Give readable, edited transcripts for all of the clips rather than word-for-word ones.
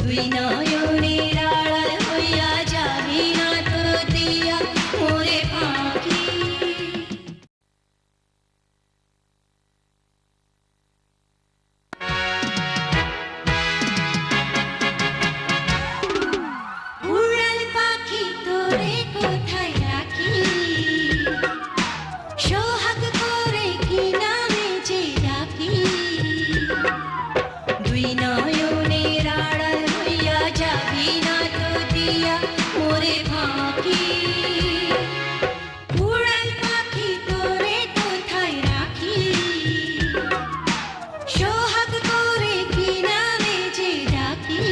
দুই নয়নের আড়াল হইয়া যাবি না তো দিয়া মোরে পাখি। উড়াল পাখি তোরে কোথায় রাখি, সোহাগ করে কি নামে যে ডাকি। দুই নয়নের আড়াল হইয়া যাবি না তো দিয়া মোরে ফাঁকি। উড়াল পাখি তোরে কোথায় রাখি, সোহাগ করে কি নামে যে ডাকি।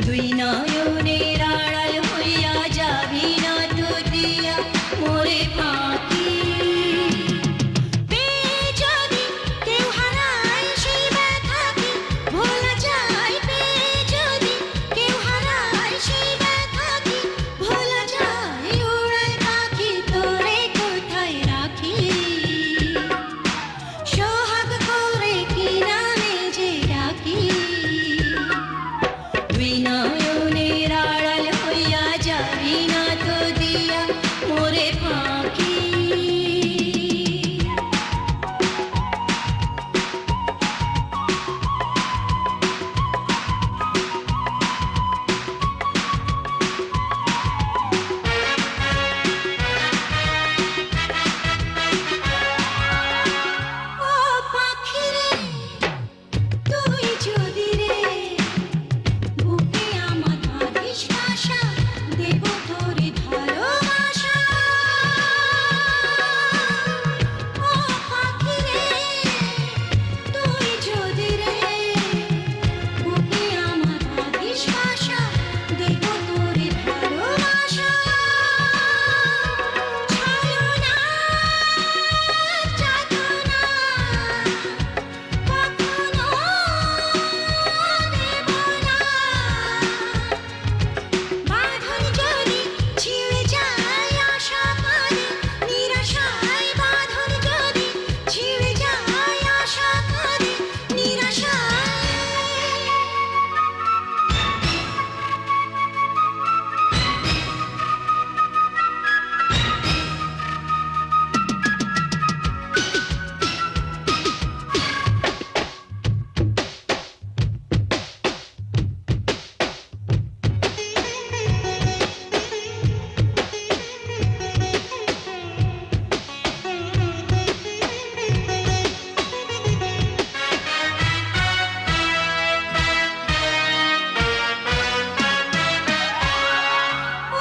দুই নয়নের আড়াল হইয়া যাবি না তো দিয়া মোরে ফাঁকি। দুই নয়নের আড়াল হইয়া যাবি না তো দিয়া মোরে ফাঁকি। ও পাখি রে তুই যদি রে বুকে আমার বাঁধিস বাসা, দেব তোরে ভালোবাসা। ও পাখি রে তুই যদি রে বুকে আমার বাঁধিস বাসা, দেব তোরে ভালোবাসা। ছলনা যাতনা কখনো দেব না। বাঁধন যদি ছিঁড়ে যায় আশা কাঁদে নিরাশায়, বাঁধন যদি ছিঁড়ে যায় আশা কাঁদে নিরাশায়।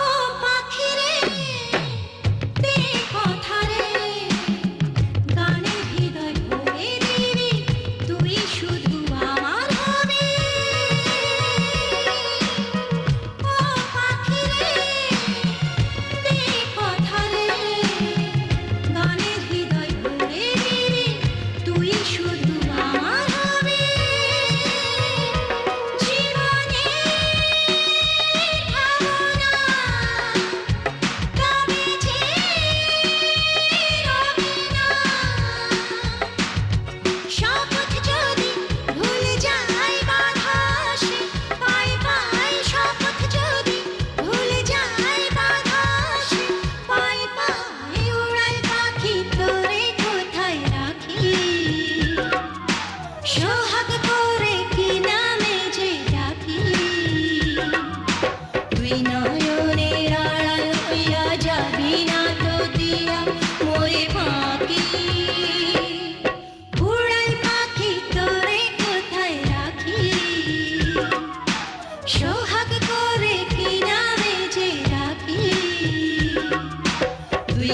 ও পাখি রে তে কথা রে গানে হৃদয় ভরে দিবি, তুই শুধু আমার হবি। ও পাখি রে তে কথা রে গানে হৃদয় ভরে দিবি, তুই শুধু আমার হবি। জীবনে ভাবনা তবে যে রবে না। শপথ যদি ভুলে যায় বাধা আসে পায়ে পায়ে, শপথ যদি ভুলে যায় বাধা আসে পায়ে পায়ে। উড়াল পাখি তোরে কোথায় রাখি, সোহাগ করে কি নামে যে ডাকি। দুই নয়নের আড়াল হইয়া যাবি না তো দিয়া মোরে ফাঁকি। উড়াল পাখি তোরে কোথায় রাখি, সোহাগ করে কি নামে যে ডাকি। দুই